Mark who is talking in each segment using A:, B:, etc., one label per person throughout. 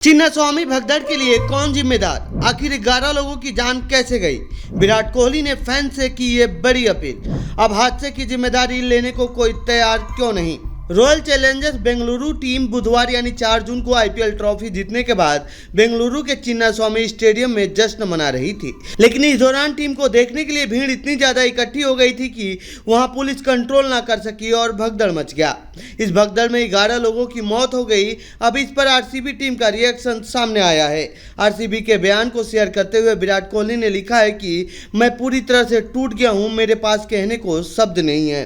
A: चिन्नास्वामी भगदड़ के लिए कौन जिम्मेदार? आखिर 11 लोगों की जान कैसे गई? विराट कोहली ने फैंस से की ये बड़ी अपील। अब हादसे की जिम्मेदारी लेने को कोई तैयार क्यों नहीं? रॉयल चैलेंजर्स बेंगलुरु टीम बुधवार यानी 4 जून को आईपीएल ट्रॉफी जीतने के बाद बेंगलुरु के चिन्नास्वामी स्टेडियम में जश्न मना रही थी, लेकिन इस दौरान टीम को देखने के लिए भीड़ इतनी ज्यादा इकट्ठी हो गई थी कि वहां पुलिस कंट्रोल ना कर सकी और भगदड़ मच गया। इस भगदड़ में 11 लोगों की मौत हो गई। अब इस पर आरसीबी टीम का रिएक्शन सामने आया है। आरसीबी के बयान को शेयर करते हुए विराट कोहली ने लिखा है कि मैं पूरी तरह से टूट गया हूं, मेरे पास कहने को शब्द नहीं है।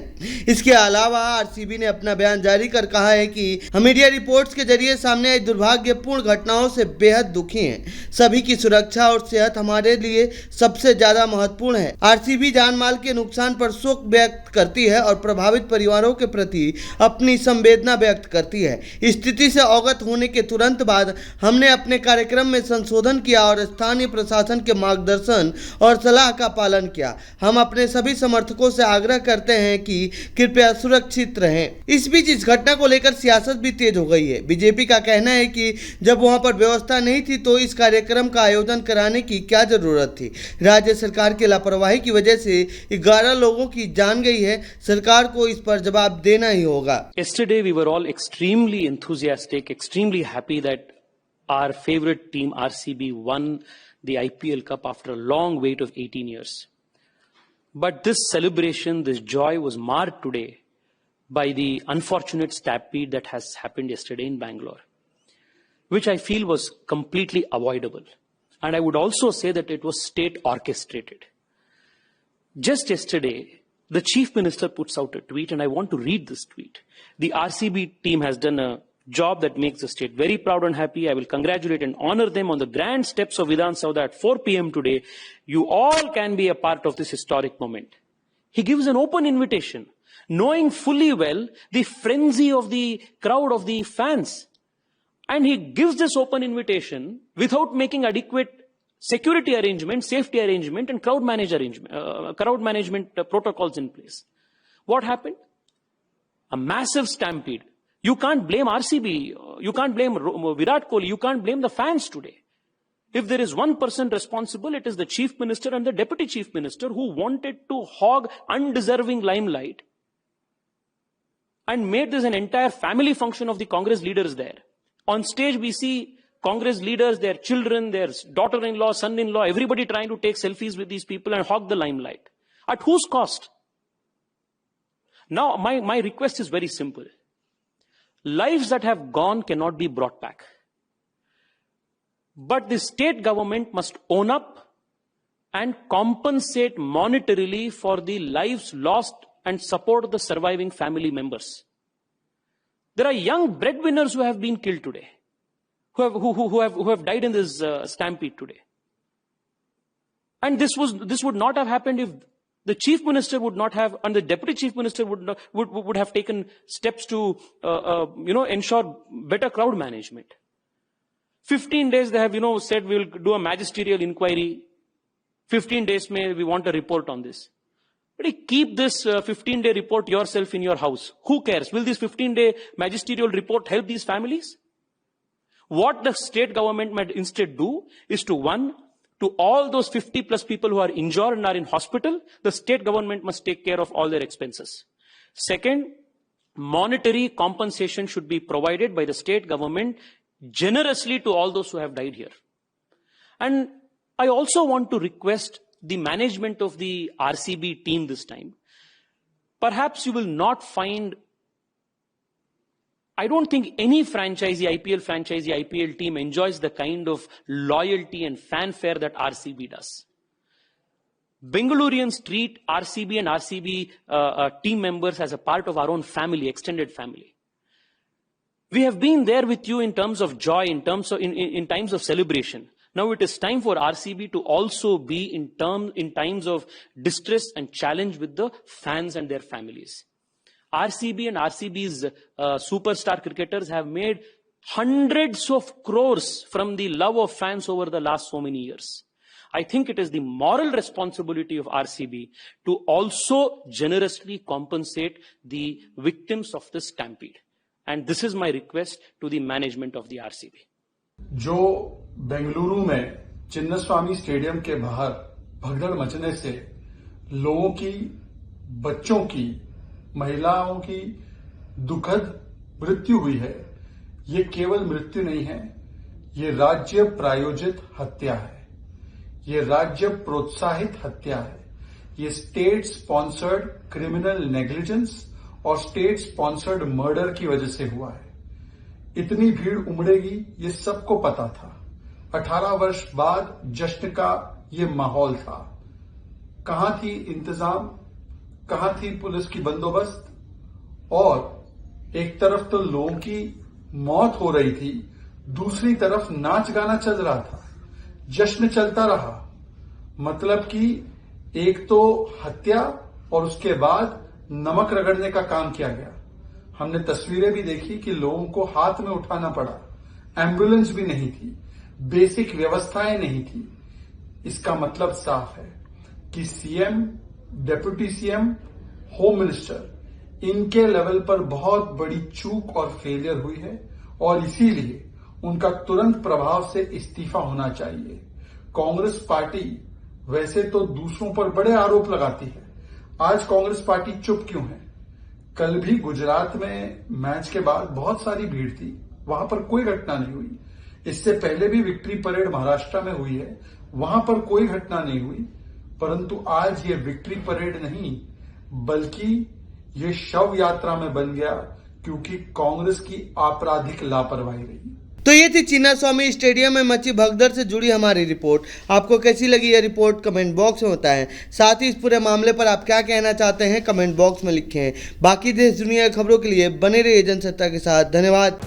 A: इसके अलावा आरसीबी ने अपना बयान जारी कर कहा है कि हम मीडिया रिपोर्ट्स के जरिए सामने आई दुर्भाग्यपूर्ण घटनाओं से बेहद दुखी हैं। सभी की सुरक्षा और सेहत हमारे लिए सबसे ज्यादा महत्वपूर्ण है। आरसीबी जान माल के नुकसान पर शोक व्यक्त करती है और प्रभावित परिवारों के प्रति अपनी संवेदना व्यक्त करती है। स्थिति से अवगत होने के तुरंत बाद हमने अपने कार्यक्रम में संशोधन किया और स्थानीय प्रशासन के मार्गदर्शन और सलाह का पालन किया। हम अपने सभी समर्थकों से आग्रह करते हैं कि कृपया सुरक्षित रहें। इस बीच इस घटना को लेकर सियासत भी तेज हो गई है। बीजेपी का कहना है कि जब वहां पर व्यवस्था नहीं थी तो इस कार्यक्रम का आयोजन कराने की क्या जरूरत थी। राज्य सरकार की लापरवाही की वजह से 11 लोगों की जान गई है। सरकार को इस पर जवाब देना ही होगा।
B: Yesterday we were all extremely enthusiastic, extremely happy that our favorite team RCB won the IPL Cup after a long wait of 18 years. But this celebration, this joy was marred today by the unfortunate stampede that has happened yesterday in Bangalore, which I feel was completely avoidable. And I would also say that it was state orchestrated. Just yesterday, the Chief Minister puts out a tweet, and I want to read this tweet. The RCB team has done a job that makes the state very proud and happy. I will congratulate and honor them on the grand steps of Vidhan Sauda at 4 p.m. today. You all can be a part of this historic moment. He gives an open invitation, knowing fully well the frenzy of the crowd, of the fans. And he gives this open invitation without making adequate security arrangement, safety arrangement, and crowd management protocols in place. What happened? A massive stampede. You can't blame RCB, you can't blame Virat Kohli, you can't blame the fans today. If there is one person responsible, it is the Chief Minister and the Deputy Chief Minister who wanted to hog undeserving limelight and made this an entire family function of the Congress leaders there. On stage we see Congress leaders, their children, their daughter-in-law, son-in-law, everybody trying to take selfies with these people and hog the limelight. At whose cost? Now, my request is very simple. Lives that have gone cannot be brought back. But the state government must own up and compensate monetarily for the lives lost and support the surviving family members. There are young breadwinners who have been killed today, who have died in this stampede today. And this would not have happened if the Chief Minister would not have, and the Deputy Chief Minister would have taken steps to ensure better crowd management. 15 days they have said we will do a magisterial inquiry. 15 days we want a report on this. But keep this 15-day report yourself in your house. Who cares? Will this 15-day magisterial report help these families? What the state government might instead do is to all those 50 plus people who are injured and are in hospital, the state government must take care of all their expenses. Second, monetary compensation should be provided by the state government generously to all those who have died here. And I also want to request the management of the RCB team this time. Perhaps you will not find, I don't think any IPL team enjoys the kind of loyalty and fanfare that RCB does. Bengalurians treat RCB and RCB team members as a part of our own family, extended family. We have been there with you in terms of joy, in times of celebration. Now it is time for RCB to also be in times of distress and challenge with the fans and their families. RCB and RCB's superstar cricketers have made hundreds of crores from the love of fans over the last so many years. I think it is the moral responsibility of RCB to also generously compensate the victims of this stampede. And this is my request to the management of the RCB.
C: जो बेंगलुरु में Chinnaswamy stadium के बाहर भगदड़ मचने से लोगों की, बच्चों की, महिलाओं की दुखद मृत्यु हुई है, ये केवल मृत्यु नहीं है, ये राज्य प्रायोजित हत्या है, ये राज्य प्रोत्साहित हत्या है, ये स्टेट स्पॉन्सर्ड क्रिमिनल नेग्लिजेंस और स्टेट स्पॉन्सर्ड मर्डर की वजह से हुआ है। इतनी भीड़ उमड़ेगी ये सबको पता था। 18 वर्ष बाद जश्न का ये माहौल था। कहां थी इंतजाम, कहां थी पुलिस की बंदोबस्त, और एक तरफ तो लोगों की मौत हो रही थी, दूसरी तरफ नाच गाना चल रहा था, जश्न चलता रहा। मतलब कि एक तो हत्या और उसके बाद नमक रगड़ने का काम किया गया। हमने तस्वीरें भी देखी कि लोगों को हाथ में उठाना पड़ा, एम्बुलेंस भी नहीं थी, बेसिक व्यवस्थाएं नहीं थी। इसका मतलब साफ है कि CM, deputy CM, home minister, इनके लेवल पर बहुत बड़ी चूक और फेलियर हुई है और इसीलिए उनका तुरंत प्रभाव से इस्तीफा होना चाहिए। कांग्रेस पार्टी वैसे तो दूसरों पर बड़े आरोप लगाती है, आज कांग्रेस पार्टी चुप क्यों है? कल भी गुजरात में मैच के बाद बहुत सारी भीड़ थी, वहां पर कोई घटना नहीं हुई। इससे पहले भी विक्ट्री परेड महाराष्ट्र में हुई है, वहां पर कोई घटना नहीं हुई। परंतु आज ये विक्ट्री परेड नहीं बल्कि ये शव यात्रा में बन गया, क्योंकि कांग्रेस की आपराधिक लापरवाही रही।
A: तो ये थी चिन्नास्वामी स्टेडियम में मची भगदड़ से जुड़ी हमारी रिपोर्ट। आपको कैसी लगी ये रिपोर्ट कमेंट बॉक्स में बताएं। साथ ही इस पूरे मामले पर आप क्या कहना चाहते हैं कमेंट बॉक्स में लिखें। बाकी देश दुनिया की खबरों के लिए बने रहिए जनसत्ता के साथ। धन्यवाद।